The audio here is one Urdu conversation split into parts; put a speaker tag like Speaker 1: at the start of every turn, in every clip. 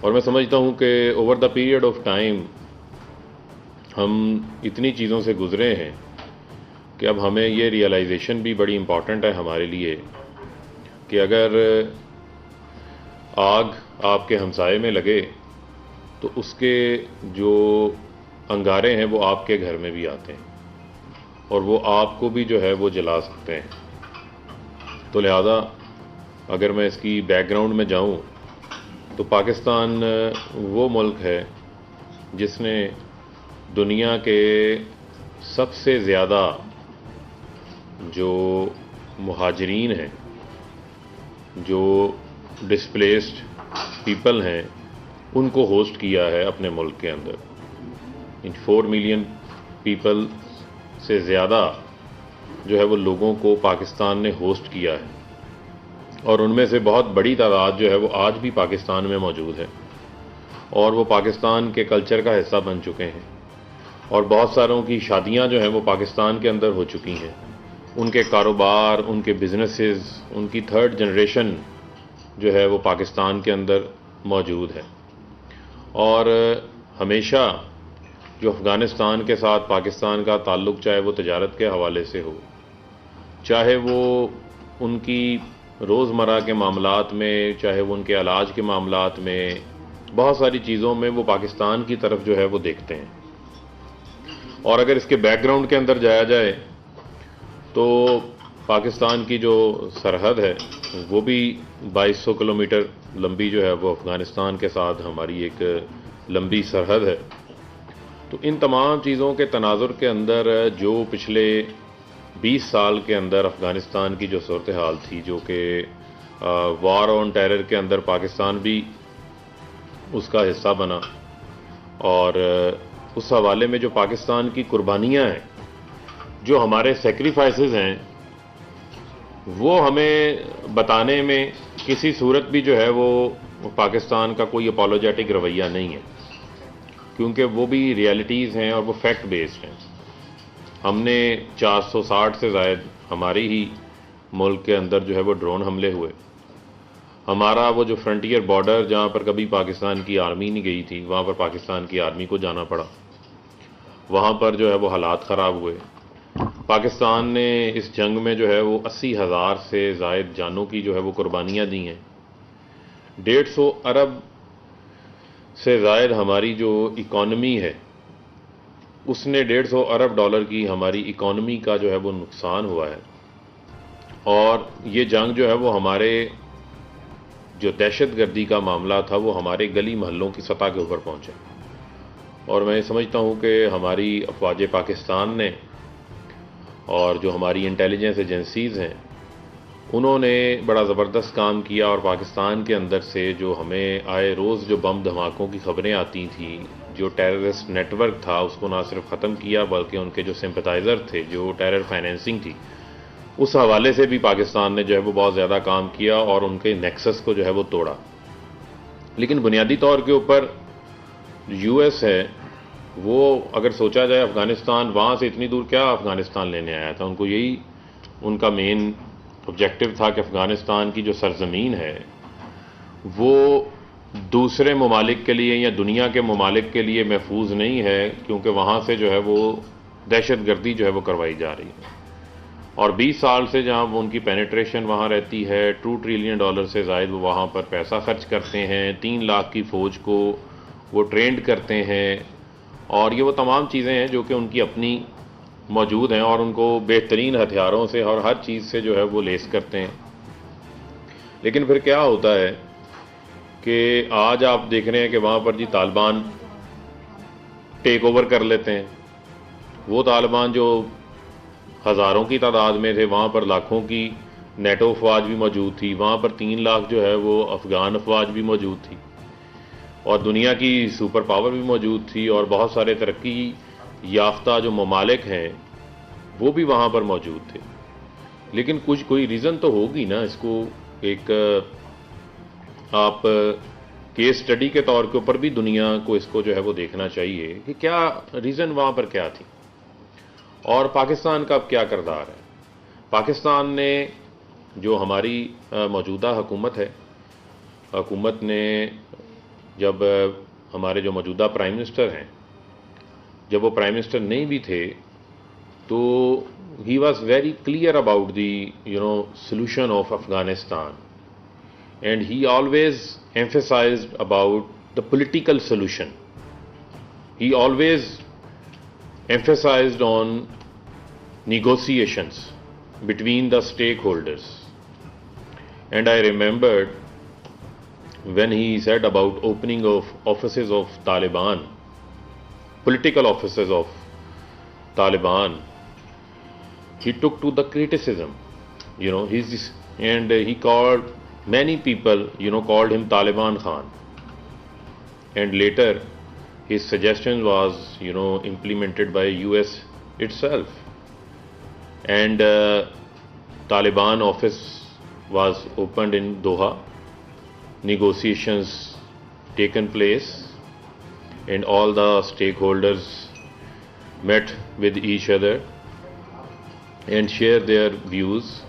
Speaker 1: اور میں سمجھتا ہوں کہ over the period of time ہم اتنی چیزوں سے گزرے ہیں کہ اب ہمیں یہ ریئلائزیشن بھی بڑی امپورٹنٹ ہے ہمارے لیے کہ اگر آگ آپ کے ہمسائے میں لگے تو اس کے جو انگارے ہیں وہ آپ کے گھر میں بھی آتے ہیں اور وہ آپ کو بھی جو ہے وہ جلا سکتے ہیں۔ تو لہذا اگر میں اس کی بیک گراؤنڈ میں جاؤں تو پاکستان وہ ملک ہے جس نے دنیا کے سب سے زیادہ جو مہاجرین ہیں، جو ڈسپلیسڈ پیپل ہیں، ان کو ہوسٹ کیا ہے اپنے ملک کے اندر۔ 4 ملین پیپل سے زیادہ جو ہے وہ لوگوں کو پاکستان نے ہوسٹ کیا ہے، اور ان میں سے بہت بڑی تعداد جو ہے وہ آج بھی پاکستان میں موجود ہے اور وہ پاکستان کے کلچر کا حصہ بن چکے ہیں، اور بہت ساروں کی شادیاں جو ہیں وہ پاکستان کے اندر ہو چکی ہیں، ان کے کاروبار، ان کے بزنسز، ان کی 3rd جنریشن جو ہے وہ پاکستان کے اندر موجود ہے۔ اور ہمیشہ جو افغانستان کے ساتھ پاکستان کا تعلق، چاہے وہ تجارت کے حوالے سے ہو، چاہے وہ ان کی روزمرہ کے معاملات میں، چاہے وہ ان کے علاج کے معاملات میں، بہت ساری چیزوں میں وہ پاکستان کی طرف جو ہے وہ دیکھتے ہیں۔ اور اگر اس کے بیک گراؤنڈ کے اندر جایا جائے تو پاکستان کی جو سرحد ہے وہ بھی 2200 کلومیٹر لمبی جو ہے وہ افغانستان کے ساتھ ہماری ایک لمبی سرحد ہے۔ تو ان تمام چیزوں کے تناظر کے اندر جو پچھلے 20 سال کے اندر افغانستان کی جو صورتحال تھی، جو کہ وار آن ٹیرر کے اندر پاکستان بھی اس کا حصہ بنا، اور اس حوالے میں جو پاکستان کی قربانیاں ہیں، جو ہمارے سیکریفائسز ہیں، وہ ہمیں بتانے میں کسی صورت بھی جو ہے وہ پاکستان کا کوئی اپولوجیٹک رویہ نہیں ہے، کیونکہ وہ بھی ریئلٹیز ہیں اور وہ فیکٹ بیسڈ ہیں۔ ہم نے 460 سے زائد ہماری ہی ملک کے اندر جو ہے وہ ڈرون حملے ہوئے۔ ہمارا وہ جو فرنٹیئر بارڈر جہاں پر کبھی پاکستان کی آرمی نہیں گئی تھی، وہاں پر پاکستان کی آرمی کو جانا پڑا، وہاں پر جو ہے وہ حالات خراب ہوئے۔ پاکستان نے اس جنگ میں جو ہے وہ 80,000 سے زائد جانوں کی جو ہے وہ قربانیاں دی ہیں۔ 150 ارب سے زائد ہماری جو اکانومی ہے، اس نے 150 ارب ڈالر کی ہماری اکانومی کا جو ہے وہ نقصان ہوا ہے، اور یہ جنگ جو ہے وہ ہمارے جو دہشت گردی کا معاملہ تھا وہ ہمارے گلی محلوں کی سطح کے اوپر پہنچے۔ اور میں سمجھتا ہوں کہ ہماری افواج پاکستان نے اور جو ہماری انٹیلیجنس ایجنسیز ہیں، انہوں نے بڑا زبردست کام کیا، اور پاکستان کے اندر سے جو ہمیں آئے روز جو بم دھماکوں کی خبریں آتی تھیں، جو ٹیررسٹ نیٹ ورک تھا، اس کو نہ صرف ختم کیا بلکہ ان کے جو سمپتائزر تھے، جو ٹیرر فائنینسنگ تھی، اس حوالے سے بھی پاکستان نے جو ہے وہ بہت زیادہ کام کیا اور ان کے نیکسس کو جو ہے وہ توڑا۔ لیکن بنیادی طور کے اوپر یو ایس ہے، وہ اگر سوچا جائے افغانستان، وہاں سے اتنی دور کیا افغانستان لینے آیا تھا؟ ان کو یہی ان کا مین آبجیکٹو تھا کہ افغانستان کی جو سرزمین ہے وہ دوسرے ممالک کے لیے یا دنیا کے ممالک کے لیے محفوظ نہیں ہے، کیونکہ وہاں سے جو ہے وہ دہشت گردی جو ہے وہ کروائی جا رہی ہے۔ اور 20 سال سے جہاں ان کی پینیٹریشن وہاں رہتی ہے، $2 ٹریلین سے زائد وہ وہاں پر پیسہ خرچ کرتے ہیں، 3 لاکھ کی فوج کو وہ ٹرینڈ کرتے ہیں، اور یہ وہ تمام چیزیں ہیں جو کہ ان کی اپنی موجود ہیں، اور ان کو بہترین ہتھیاروں سے اور ہر چیز سے جو ہے وہ لیس کرتے ہیں۔ لیکن پھر کیا ہوتا ہے کہ آج آپ دیکھ رہے ہیں کہ وہاں پر جی طالبان ٹیک اوور کر لیتے ہیں۔ وہ طالبان جو ہزاروں کی تعداد میں تھے، وہاں پر لاکھوں کی نیٹو افواج بھی موجود تھی، وہاں پر 3 لاکھ جو ہے وہ افغان افواج بھی موجود تھی، اور دنیا کی سپر پاور بھی موجود تھی، اور بہت سارے ترقی یافتہ جو ممالک ہیں وہ بھی وہاں پر موجود تھے۔ لیکن کوئی ریزن تو ہوگی نا، اس کو ایک آپ کیس سٹڈی کے طور کے اوپر بھی دنیا کو اس کو جو ہے وہ دیکھنا چاہیے کہ کیا ریزن وہاں پر کیا تھی، اور پاکستان کا اب کیا کردار ہے۔ پاکستان نے جو ہماری موجودہ حکومت ہے، حکومت نے جب ہمارے جو موجودہ پرائم منسٹر ہیں جب وہ پرائم منسٹر نہیں بھی تھے تو he was very clear about the solution of Afghanistan and he always emphasized about the political solution. He always emphasized on negotiations between the stakeholders. And I remembered when he said about opening of offices of Taliban, political offices of Taliban, he took to the criticism. And he called many people, called him Taliban Khan. And later, his suggestion was, implemented by US itself. And Taliban office was opened in Doha. Negotiations taken place, and all the stakeholders met with each other and shared their views.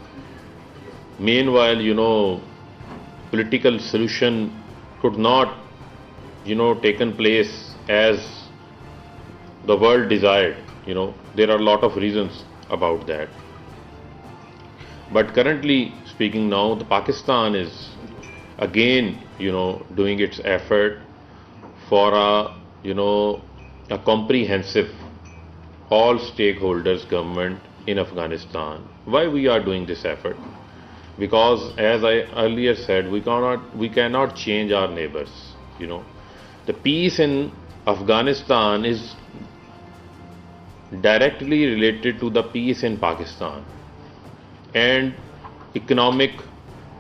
Speaker 1: Meanwhile, political solution could not, taken place as the world desired. There are a lot of reasons about that. But currently speaking now, the Pakistan is again, doing its effort for a comprehensive, all stakeholders government in Afghanistan. Why we are doing this effort? Because, as I earlier said, we cannot change our neighbors. The peace in Afghanistan is directly related to the peace in Pakistan and economic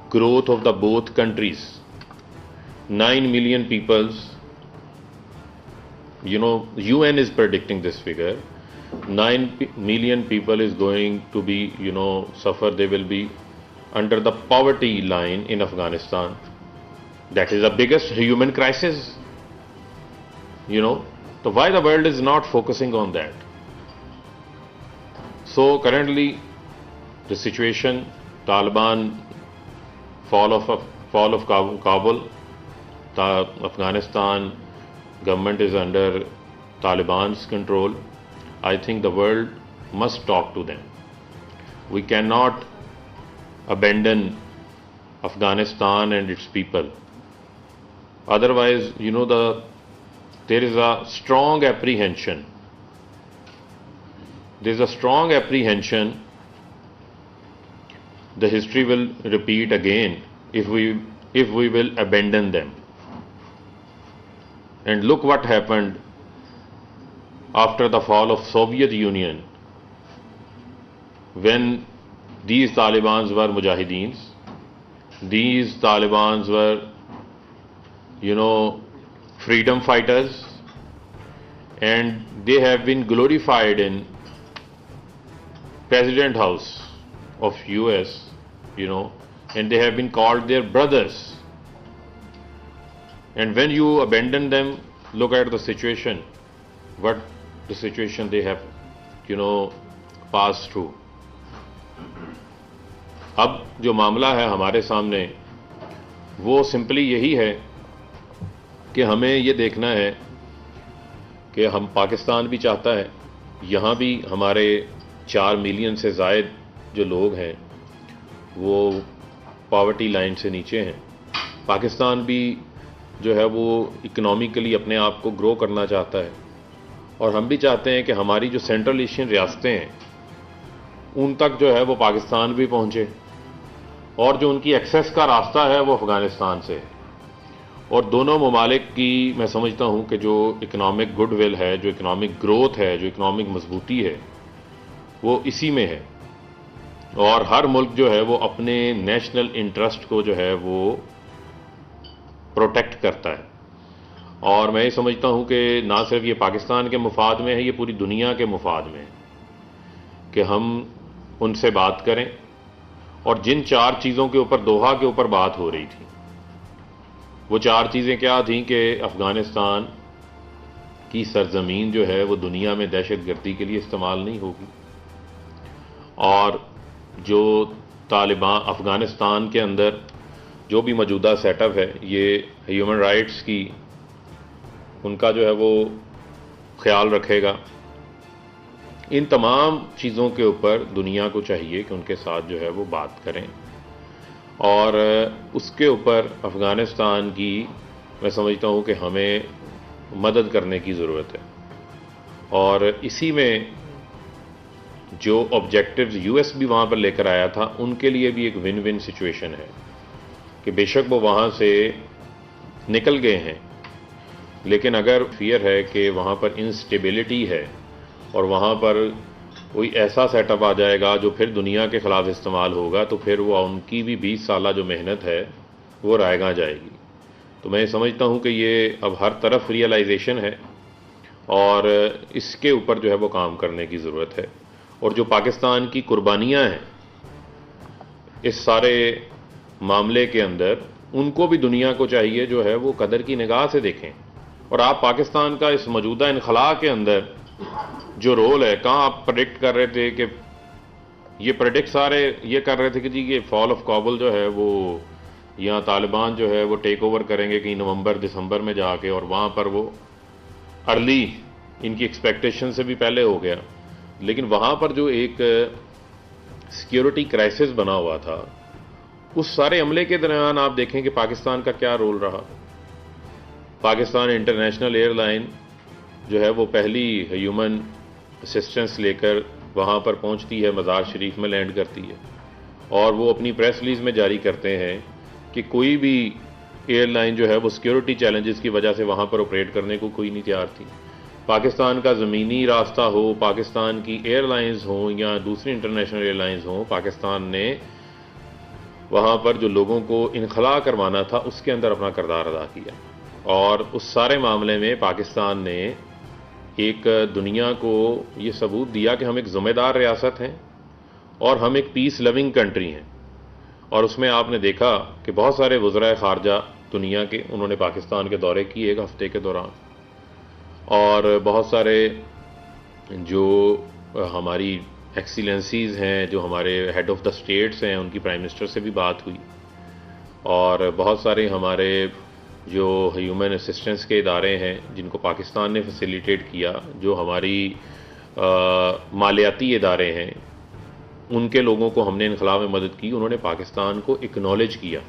Speaker 1: growth of the both countries. 9 million peoples, UN is predicting this figure. 9 million people is going to be, suffer. They will be under the poverty line in Afghanistan. That is the biggest human crisis. So why the world is not focusing on that? So currently, the situation, Taliban, fall of Kabul, Afghanistan government is under Taliban's control. I think the world must talk to them. We cannot abandon Afghanistan and its people. Otherwise, there is a strong apprehension. There is a strong apprehension the history will repeat again if we will abandon them. And look what happened after the fall of Soviet Union, when these Talibans were Mujahideens. These Talibans were, freedom fighters, and they have been glorified in President House of US, and they have been called their brothers. And when you abandon them, look at the situation, what the situation they have, passed through. اب جو معاملہ ہے ہمارے سامنے وہ سمپلی یہی ہے کہ ہمیں یہ دیکھنا ہے کہ ہم پاکستان بھی چاہتا ہے، یہاں بھی ہمارے 4 ملین سے زائد جو لوگ ہیں وہ پاورٹی لائن سے نیچے ہیں. پاکستان بھی جو ہے وہ اکنامیکلی اپنے آپ کو گرو کرنا چاہتا ہے، اور ہم بھی چاہتے ہیں کہ ہماری جو سینٹرل ایشین ریاستیں ہیں ان تک جو ہے وہ پاکستان بھی پہنچے، اور جو ان کی ایکسیس کا راستہ ہے وہ افغانستان سے. اور دونوں ممالک کی میں سمجھتا ہوں کہ جو اکنامک گڈ ول ہے، جو اکنامک گروتھ ہے، جو اکنامک مضبوطی ہے، وہ اسی میں ہے. اور ہر ملک جو ہے وہ اپنے نیشنل انٹرسٹ کو جو ہے وہ پروٹیکٹ کرتا ہے. اور میں یہ سمجھتا ہوں کہ نہ صرف یہ پاکستان کے مفاد میں ہے، یہ پوری دنیا کے مفاد میں ہے کہ ہم ان سے بات کریں. اور جن 4 چیزوں کے اوپر دوحہ کے اوپر بات ہو رہی تھی، وہ 4 چیزیں کیا تھیں کہ افغانستان کی سرزمین جو ہے وہ دنیا میں دہشت گردی کے لیے استعمال نہیں ہوگی، اور جو طالبان افغانستان کے اندر جو بھی موجودہ سیٹ اپ ہے یہ ہیومن رائٹس کی ان کا جو ہے وہ خیال رکھے گا. ان تمام چیزوں کے اوپر دنیا کو چاہیے کہ ان کے ساتھ جو ہے وہ بات کریں, اور اس کے اوپر افغانستان کی میں سمجھتا ہوں کہ ہمیں مدد کرنے کی ضرورت ہے. اور اسی میں جو آبجیکٹیوز یو ایس بھی وہاں پر لے کر آیا تھا, ان کے لیے بھی ایک ون ون سچویشن ہے کہ بے شک وہ وہاں سے نکل گئے ہیں, لیکن اگر فیئر ہے کہ وہاں پر انسٹیبلٹی ہے اور وہاں پر کوئی ایسا سیٹ اپ آ جائے گا جو پھر دنیا کے خلاف استعمال ہوگا, تو پھر وہ ان کی بھی 20 سالہ جو محنت ہے وہ رائے گاں جائے گی. تو میں سمجھتا ہوں کہ یہ اب ہر طرف ریئلائزیشن ہے اور اس کے اوپر جو ہے وہ کام کرنے کی ضرورت ہے. اور جو پاکستان کی قربانیاں ہیں اس سارے معاملے کے اندر, ان کو بھی دنیا کو چاہیے جو ہے وہ قدر کی نگاہ سے دیکھیں. اور آپ پاکستان کا اس موجودہ انخلا کے اندر جو رول ہے, کہاں آپ پریڈکٹ کر رہے تھے کہ یہ پریڈکٹ سارے یہ کر رہے تھے کہ جی یہ فال آف کابل جو ہے وہ یہاں طالبان جو ہے وہ ٹیک اوور کریں گے کہیں نومبر دسمبر میں جا کے, اور وہاں پر وہ ارلی ان کی ایکسپیکٹیشن سے بھی پہلے ہو گیا. لیکن وہاں پر جو ایک سیکیورٹی کرائسس بنا ہوا تھا, اس سارے عملے کے درمیان آپ دیکھیں کہ پاکستان کا کیا رول رہا. پاکستان انٹرنیشنل ایئر لائن جو ہے وہ پہلی ہیومن اسسٹنس لے کر وہاں پر پہنچتی ہے, مزار شریف میں لینڈ کرتی ہے, اور وہ اپنی پریس ریلیز میں جاری کرتے ہیں کہ کوئی بھی ایئر لائن جو ہے وہ سیکیورٹی چیلنجز کی وجہ سے وہاں پر آپریٹ کرنے کو کوئی نہیں تیار تھی. پاکستان کا زمینی راستہ ہو, پاکستان کی ایئر لائنز ہوں یا دوسری انٹرنیشنل ایئر لائنز ہوں, پاکستان نے وہاں پر جو لوگوں کو انخلا کروانا تھا اس کے اندر اپنا کردار ادا کیا. اور اس سارے معاملے میں پاکستان نے ایک دنیا کو یہ ثبوت دیا کہ ہم ایک ذمہ دار ریاست ہیں اور ہم ایک پیس لونگ کنٹری ہیں. اور اس میں آپ نے دیکھا کہ بہت سارے وزرائے خارجہ دنیا کے انہوں نے پاکستان کے دورے کیے ایک ہفتے کے دوران, اور بہت سارے جو ہماری ایکسیلنسیز ہیں, جو ہمارے ہیڈ آف دا اسٹیٹس ہیں, ان کی پرائم منسٹر سے بھی بات ہوئی, اور بہت سارے ہمارے جو ہیومن اسسٹنس کے ادارے ہیں جن کو پاکستان نے فیسیلیٹیٹ کیا, جو ہماری مالیاتی ادارے ہیں, ان کے لوگوں کو ہم نے انخلا میں مدد کی, انہوں نے پاکستان کو اکنالج کیا.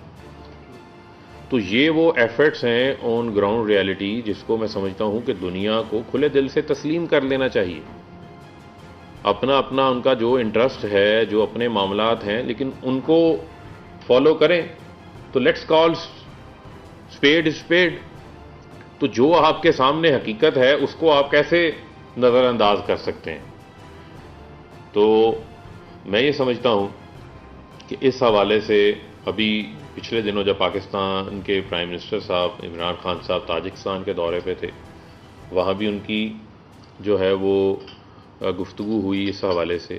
Speaker 1: تو یہ وہ ایفرٹس ہیں آن گراؤنڈ ریالٹی جس کو میں سمجھتا ہوں کہ دنیا کو کھلے دل سے تسلیم کر لینا چاہیے. اپنا اپنا ان کا جو انٹرسٹ ہے, جو اپنے معاملات ہیں, لیکن ان کو فالو کریں. تو لیٹس کال اسپیڈ اسپیڈ. تو جو آپ کے سامنے حقیقت ہے اس کو آپ کیسے نظر انداز کر سکتے ہیں؟ تو میں یہ سمجھتا ہوں کہ اس حوالے سے ابھی پچھلے دنوں جب پاکستان کے پرائم منسٹر صاحب عمران خان صاحب تاجکستان کے دورے پہ تھے, وہاں بھی ان کی جو ہے وہ گفتگو ہوئی اس حوالے سے,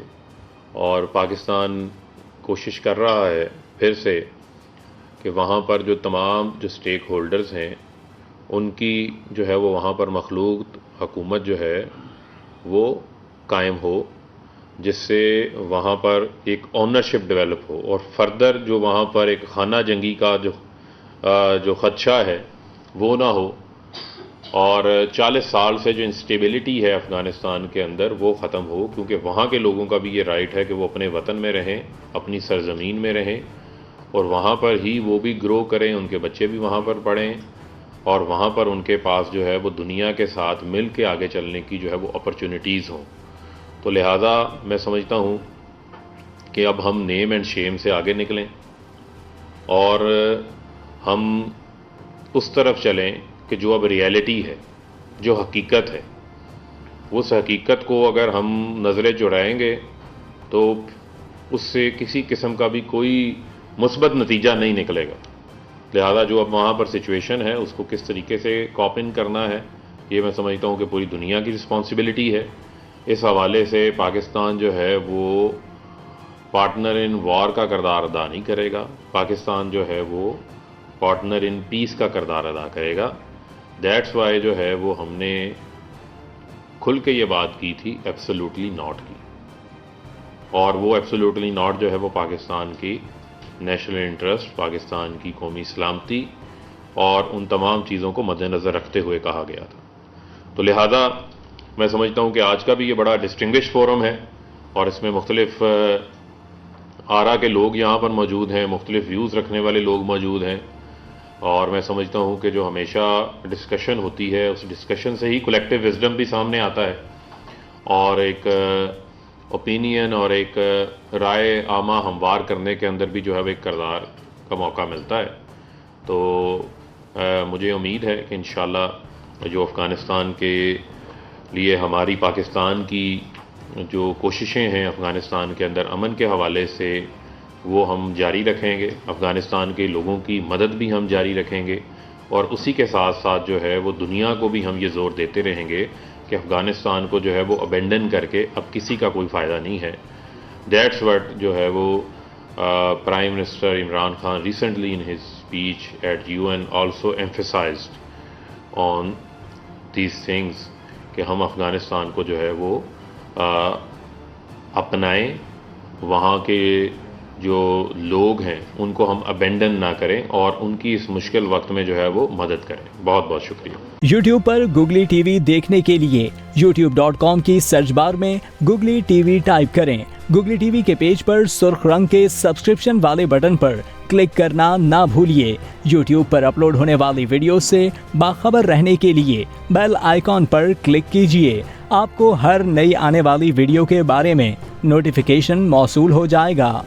Speaker 1: اور پاکستان کوشش کر رہا ہے پھر سے کہ وہاں پر جو تمام جو سٹیک ہولڈرز ہیں ان کی جو ہے وہ وہاں پر مخلوق حکومت جو ہے وہ قائم ہو, جس سے وہاں پر ایک آنرشپ ڈیولپ ہو, اور فردر جو وہاں پر ایک خانہ جنگی کا جو خدشہ ہے وہ نہ ہو, اور 40 سال سے جو انسٹیبلٹی ہے افغانستان کے اندر وہ ختم ہو. کیونکہ وہاں کے لوگوں کا بھی یہ رائٹ ہے کہ وہ اپنے وطن میں رہیں, اپنی سرزمین میں رہیں, اور وہاں پر ہی وہ بھی گرو کریں, ان کے بچے بھی وہاں پر پڑھیں, اور وہاں پر ان کے پاس جو ہے وہ دنیا کے ساتھ مل کے آگے چلنے کی جو ہے وہ اپرچونٹیز ہوں. تو لہٰذا میں سمجھتا ہوں کہ اب ہم نیم اینڈ شیم سے آگے نکلیں اور ہم اس طرف چلیں کہ جو اب ریالٹی ہے, جو حقیقت ہے, اس حقیقت کو اگر ہم نظریں چڑھائیں گے تو اس سے کسی قسم کا بھی کوئی مثبت نتیجہ نہیں نکلے گا. لہذا جو اب وہاں پر سچویشن ہے اس کو کس طریقے سے کاپ ان کرنا ہے, یہ میں سمجھتا ہوں کہ پوری دنیا کی رسپانسبلٹی ہے. اس حوالے سے پاکستان جو ہے وہ پارٹنر ان وار کا کردار ادا نہیں کرے گا, پاکستان جو ہے وہ پارٹنر ان پیس کا کردار ادا کرے گا. دیٹس وائی جو ہے وہ ہم نے کھل کے یہ بات کی تھی ایبسولوٹلی ناٹ کی, اور وہ ایبسولوٹلی ناٹ جو ہے وہ پاکستان کی نیشنل انٹرسٹ, پاکستان کی قومی سلامتی اور ان تمام چیزوں کو مد نظر رکھتے ہوئے کہا گیا تھا. تو لہذا میں سمجھتا ہوں کہ آج کا بھی یہ بڑا ڈسٹنگوش فورم ہے اور اس میں مختلف آرا کے لوگ یہاں پر موجود ہیں, مختلف ویوز رکھنے والے لوگ موجود ہیں, اور میں سمجھتا ہوں کہ جو ہمیشہ ڈسکشن ہوتی ہے اس ڈسکشن سے ہی کلیکٹیو وزڈم بھی سامنے آتا ہے اور ایک اوپینین اور ایک رائے عامہ ہموار کرنے کے اندر بھی جو ہے وہ ایک کردار کا موقع ملتا ہے. تو مجھے امید ہے کہ انشاءاللہ جو افغانستان کے لیے ہماری پاکستان کی جو کوششیں ہیں افغانستان کے اندر امن کے حوالے سے وہ ہم جاری رکھیں گے, افغانستان کے لوگوں کی مدد بھی ہم جاری رکھیں گے, اور اسی کے ساتھ ساتھ جو ہے وہ دنیا کو بھی ہم یہ زور دیتے رہیں گے کہ افغانستان کو جو ہے وہ ابینڈن کر کے اب کسی کا کوئی فائدہ نہیں ہے. دیٹس وٹ جو ہے وہ prime minister Imran Khan recently in his speech at UN also emphasized on these things کہ ہم افغانستان کو جو ہے وہ اپنائیں, وہاں کے جو لوگ ہیں ان کو ہم ابینڈن نہ کریں اور ان کی اس مشکل وقت میں جو ہے وہ مدد کریں. بہت بہت شکریہ.
Speaker 2: یوٹیوب پر گوگلی ٹی وی دیکھنے کے لیے youtube.com کی سرچ بار میں گوگلی ٹی وی ٹائپ کریں. گوگلی ٹی وی کے پیج پر سرخ رنگ کے سبسکرپشن والے بٹن پر کلک کرنا نہ بھولیے. یوٹیوب پر اپلوڈ ہونے والی ویڈیو سے باخبر رہنے کے لیے بیل آئیکن پر کلک کیجیے. آپ کو ہر نئی آنے والی ویڈیو کے بارے میں نوٹیفیکیشن موصول ہو جائے گا.